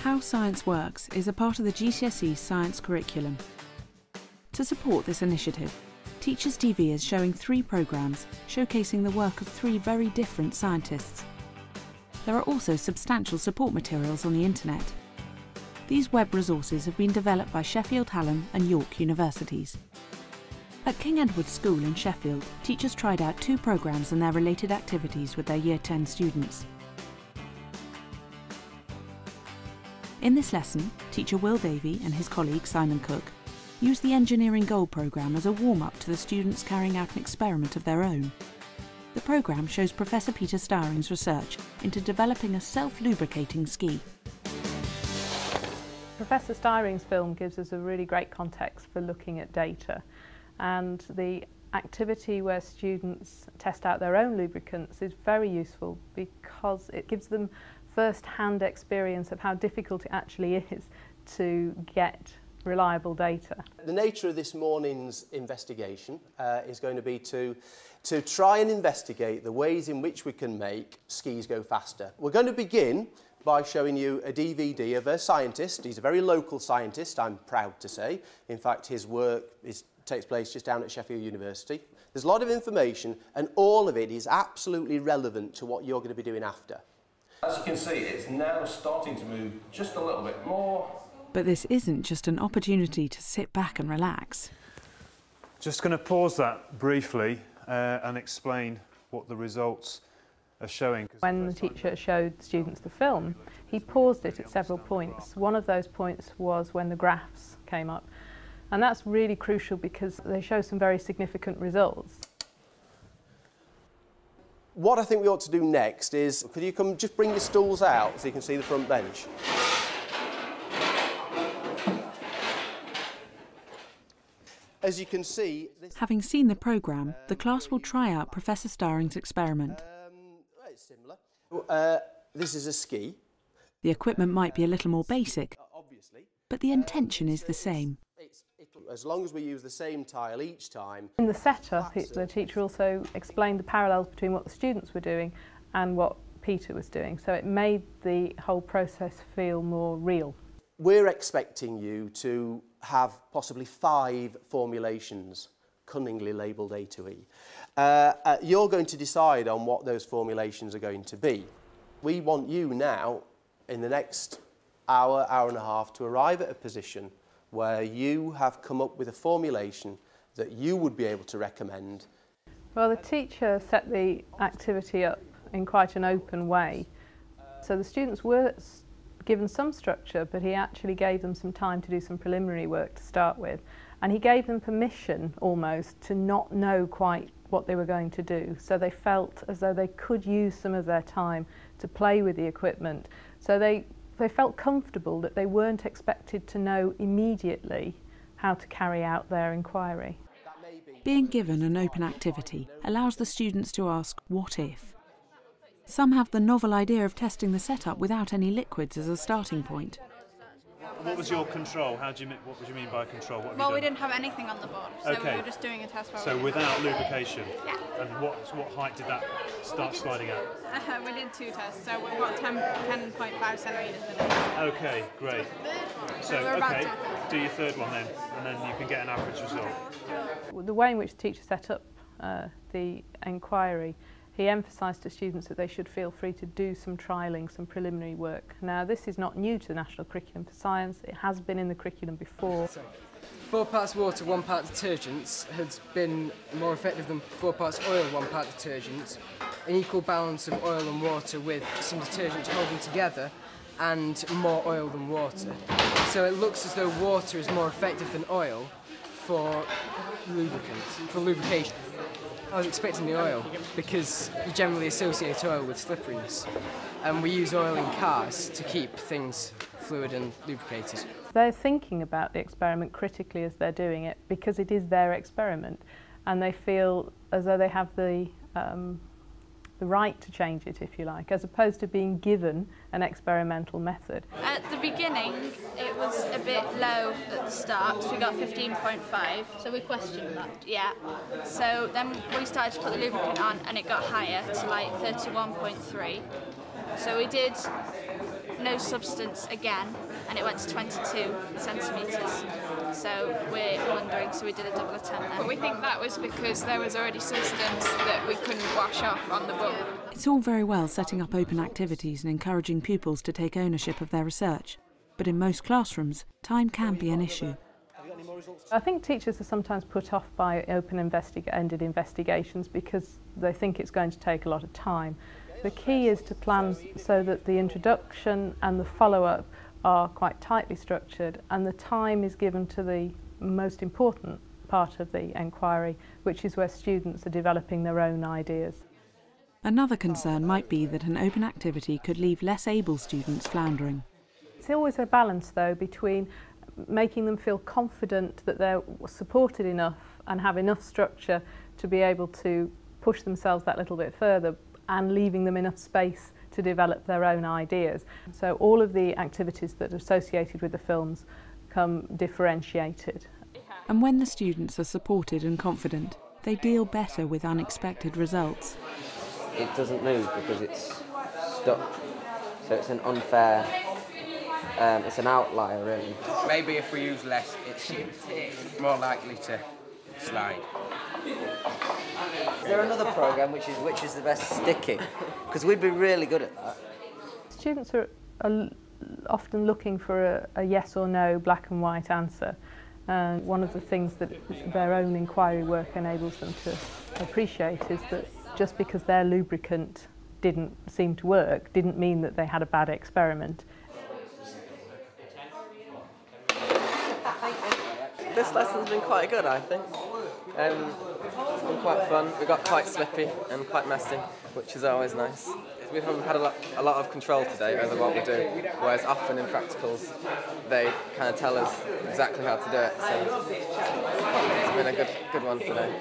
How Science Works is a part of the GCSE science curriculum. To support this initiative, Teachers TV is showing 3 programmes showcasing the work of 3 very different scientists. There are also substantial support materials on the internet. These web resources have been developed by Sheffield Hallam and York universities. At King Edward School in Sheffield, teachers tried out 2 programmes and their related activities with their Year 10 students. In this lesson, teacher Will Davey and his colleague Simon Cook used the Engineering Gold programme as a warm-up to the students carrying out an experiment of their own. The programme shows Professor Peter Starring's research into developing a self-lubricating ski. Professor Starring's film gives us a really great context for looking at data, and the activity where students test out their own lubricants is very useful because it gives them first-hand experience of how difficult it actually is to get reliable data. The nature of this morning's investigation is going to be to try and investigate the ways in which we can make skis go faster. We're going to begin by showing you a DVD of a scientist. He's a very local scientist, I'm proud to say. In fact, his work takes place just down at Sheffield University. There's a lot of information, and all of it is absolutely relevant to what you're going to be doing after. As you can see, it's now starting to move just a little bit more. But this isn't just an opportunity to sit back and relax. Just going to pause that briefly and explain what the results are showing. When the teacher showed students the film, he paused it at several points. One of those points was when the graphs came up. And that's really crucial because they show some very significant results. What I think we ought to do next is, could you come just bring your stools out so you can see the front bench? As you can see... Having seen the programme, the class will try out Professor Starring's experiment. It's similar. This is a ski. The equipment might be a little more basic, but the intention is the same. As long as we use the same tile each time. In the setup, the teacher also explained the parallels between what the students were doing and what Peter was doing, so it made the whole process feel more real. We're expecting you to have possibly 5 formulations, cunningly labelled A to E. You're going to decide on what those formulations are going to be. We want you now, in the next hour, hour and a half, to arrive at a position where you have come up with a formulation that you would be able to recommend. Well, the teacher set the activity up in quite an open way. So the students were given some structure, but he actually gave them some time to do some preliminary work to start with. And he gave them permission, almost, to not know quite what they were going to do. So they felt as though they could use some of their time to play with the equipment. So they felt comfortable that they weren't expected to know immediately how to carry out their inquiry. Being given an open activity allows the students to ask, what if? Some have the novel idea of testing the setup without any liquids as a starting point. What was your control? What would you mean by control? Well, we didn't have anything on the board, so we were just doing a test. So without lubrication? Yeah. And what height did that start sliding at? We did 2 tests, so we've got 10.5 centimetres with it. Okay, great. So, okay, do your 3rd one then, and then you can get an average result. The way in which the teacher set up the inquiry, he emphasised to students that they should feel free to do some trialling, some preliminary work. Now, this is not new to the National Curriculum for Science. It has been in the curriculum before. 4 parts water, 1 part detergent has been more effective than 4 parts oil, 1 part detergent. An equal balance of oil and water with some detergent to hold them together, and more oil than water. So it looks as though water is more effective than oil for lubrication. I was expecting the oil because you generally associate oil with slipperiness, and we use oil in cars to keep things fluid and lubricated. They're thinking about the experiment critically as they're doing it because it is their experiment, and they feel as though they have the right to change it, if you like, as opposed to being given an experimental method. At the beginning, it was a bit low at the start, so we got 15.5, so we questioned that. Yeah. So then we started to put the lubricant on, and it got higher to like 31.3. So we did no substance again, and it went to 22 centimetres. So we're wondering, so we did a double attempt then. But we think that was because there was already substance that we couldn't wash off on the book. It's all very well setting up open activities and encouraging pupils to take ownership of their research, but in most classrooms, time can be an issue. I think teachers are sometimes put off by open-ended investigations because they think it's going to take a lot of time. The key is to plan so that the introduction and the follow-up are quite tightly structured, and the time is given to the most important part of the enquiry, which is where students are developing their own ideas. Another concern might be that an open activity could leave less able students floundering. It's always a balance, though, between making them feel confident that they're supported enough and have enough structure to be able to push themselves that little bit further, and leaving them enough space to develop their own ideas. So all of the activities that are associated with the films come differentiated. And when the students are supported and confident, they deal better with unexpected results. It doesn't move because it's stuck, so it's an unfair, it's an outlier really. Maybe if we use less, it's more likely to slide. Is there another programme which is the best sticking? Because we'd be really good at that. Students are often looking for a yes or no, black and white answer. And one of the things that their own inquiry work enables them to appreciate is that just because their lubricant didn't seem to work didn't mean that they had a bad experiment. This lesson's been quite good, I think. It's been quite fun. We got quite slippy and quite messy, which is always nice. We haven't had a lot of control today over what we do, whereas often in practicals they kind of tell us exactly how to do it. So it's been a good one today.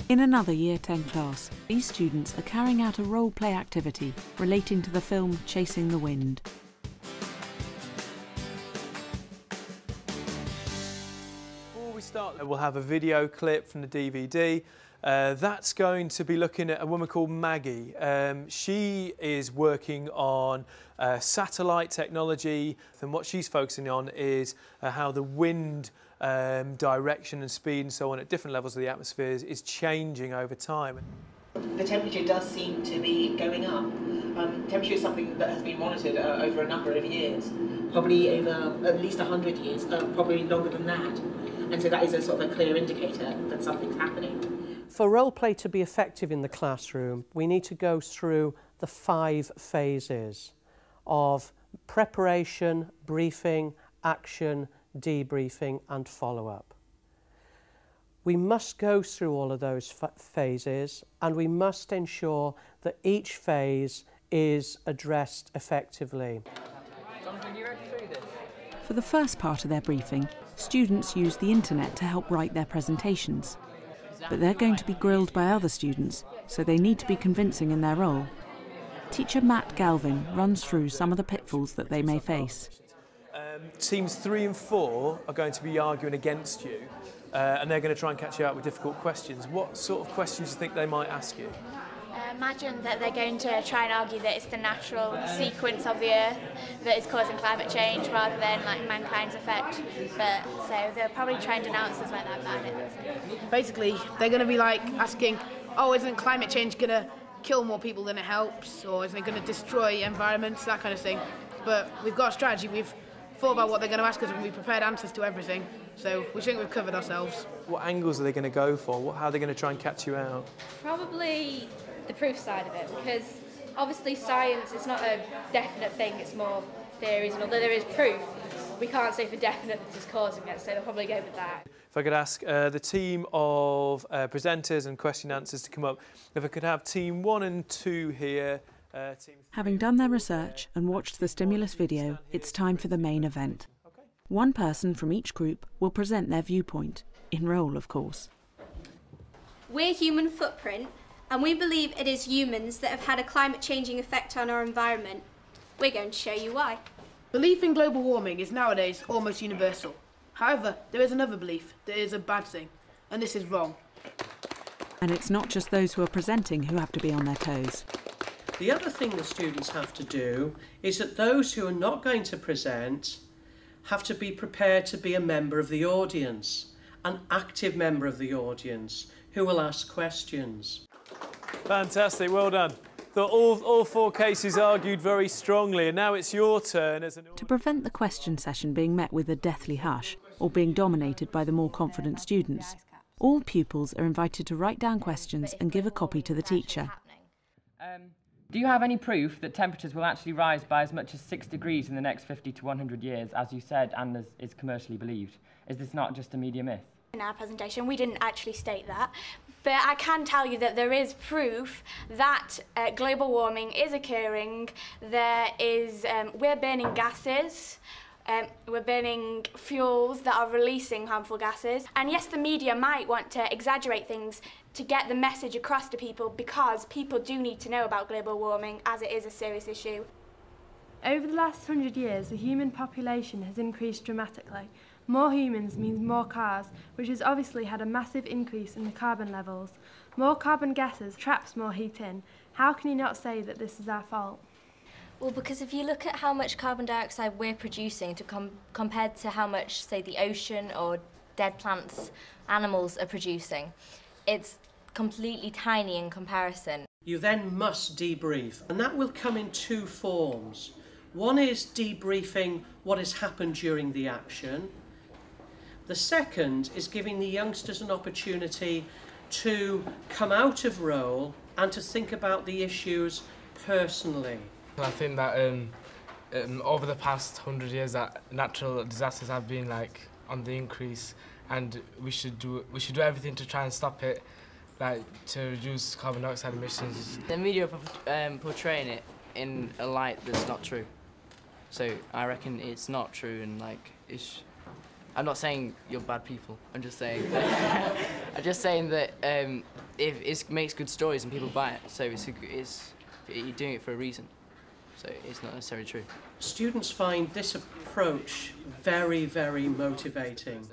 In another Year 10 class, these students are carrying out a role-play activity relating to the film Chasing the Wind. Before we start, we'll have a video clip from the DVD. That's going to be looking at a woman called Maggie. She is working on satellite technology, and what she's focusing on is how the wind direction and speed and so on at different levels of the atmosphere is changing over time. The temperature does seem to be going up. Temperature is something that has been monitored over a number of years, probably over at least 100 years, probably longer than that. And so that is a sort of a clear indicator that something's happening. For role play to be effective in the classroom, we need to go through the 5 phases of preparation, briefing, action, debriefing and follow-up. We must go through all of those phases, and we must ensure that each phase is addressed effectively. For the first part of their briefing, students use the internet to help write their presentations. But they're going to be grilled by other students, so they need to be convincing in their role. Teacher Matt Galvin runs through some of the pitfalls that they may face. Teams 3 and 4 are going to be arguing against you, and they're going to try and catch you out with difficult questions. What sort of questions do you think they might ask you? Imagine that they're going to try and argue that it's the natural sequence of the Earth that is causing climate change rather than like mankind's effect. But so they'll probably try and denounce us like that about it. Basically, they're going to be like asking, "Oh, isn't climate change going to kill more people than it helps, or isn't it going to destroy environments?" That kind of thing. But we've got a strategy. We've thought about what they're going to ask us, and we've prepared answers to everything. So we think we've covered ourselves. What angles are they going to go for? How are they going to try and catch you out? Probably the proof side of it, because obviously science is not a definite thing, it's more theories, and although there is proof, we can't say for definite that it's causing it, so they'll probably go with that. If I could ask the team of presenters and question answers to come up, if I could have team 1 and 2 here. Having done their research and watched the stimulus video, it's time for the main event. One person from each group will present their viewpoint, in role of course. We're Human Footprint, and we believe it is humans that have had a climate-changing effect on our environment. We're going to show you why. Belief in global warming is nowadays almost universal. However, there is another belief that it is a bad thing, and this is wrong. And it's not just those who are presenting who have to be on their toes. The other thing the students have to do is that those who are not going to present have to be prepared to be a member of the audience, an active member of the audience who will ask questions. Fantastic, well done. All 4 cases argued very strongly, and now it's your turn as an... To prevent the question session being met with a deathly hush or being dominated by the more confident students, all pupils are invited to write down questions and give a copy to the teacher. Do you have any proof that temperatures will actually rise by as much as 6 degrees in the next 50 to 100 years, as you said, and as is commercially believed? Is this not just a media myth? In our presentation, we didn't actually state that, but I can tell you that there is proof that global warming is occurring. There is, we're burning gases, we're burning fuels that are releasing harmful gases, and yes, the media might want to exaggerate things to get the message across to people, because people do need to know about global warming as it is a serious issue. Over the last 100 years, the human population has increased dramatically. More humans means more cars, which has obviously had a massive increase in the carbon levels. More carbon gases traps more heat in. How can you not say that this is our fault? Well, because if you look at how much carbon dioxide we're producing compared to how much, say, the ocean or dead plants, animals are producing, it's completely tiny in comparison. You then must debrief, and that will come in 2 forms. One is debriefing what has happened during the action. The second is giving the youngsters an opportunity to come out of role and to think about the issues personally. I think that over the past 100 years that natural disasters have been on the increase, and we should do everything to try and stop it, to reduce carbon dioxide emissions. The media are portraying it in a light that's not true. So I reckon it's not true, and I'm not saying you're bad people. I'm just saying that if it makes good stories and people buy it, so you're doing it for a reason. So it's not necessarily true. Students find this approach very, very motivating.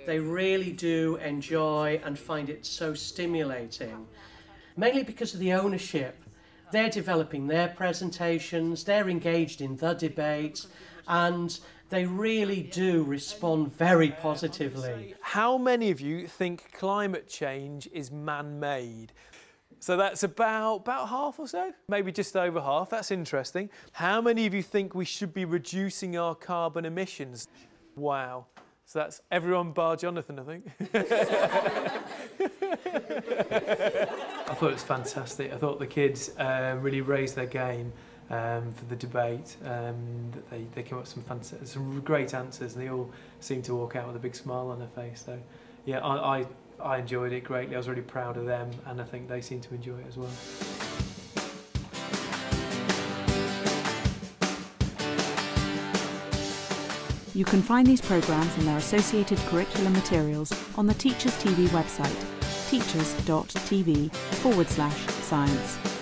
They really do enjoy and find it so stimulating, mainly because of the ownership. They're developing their presentations, they're engaged in the debate, and they really do respond very positively. How many of you think climate change is man-made? So that's about half or so, maybe just over half. That's interesting. How many of you think we should be reducing our carbon emissions? Wow. So that's everyone bar Jonathan, I think. I thought it was fantastic. I thought the kids really raised their game for the debate. They came up with some great answers, and they all seemed to walk out with a big smile on their face. So, yeah, I enjoyed it greatly. I was really proud of them, and I think they seemed to enjoy it as well. You can find these programmes and their associated curriculum materials on the Teachers TV website, teachers.tv/science.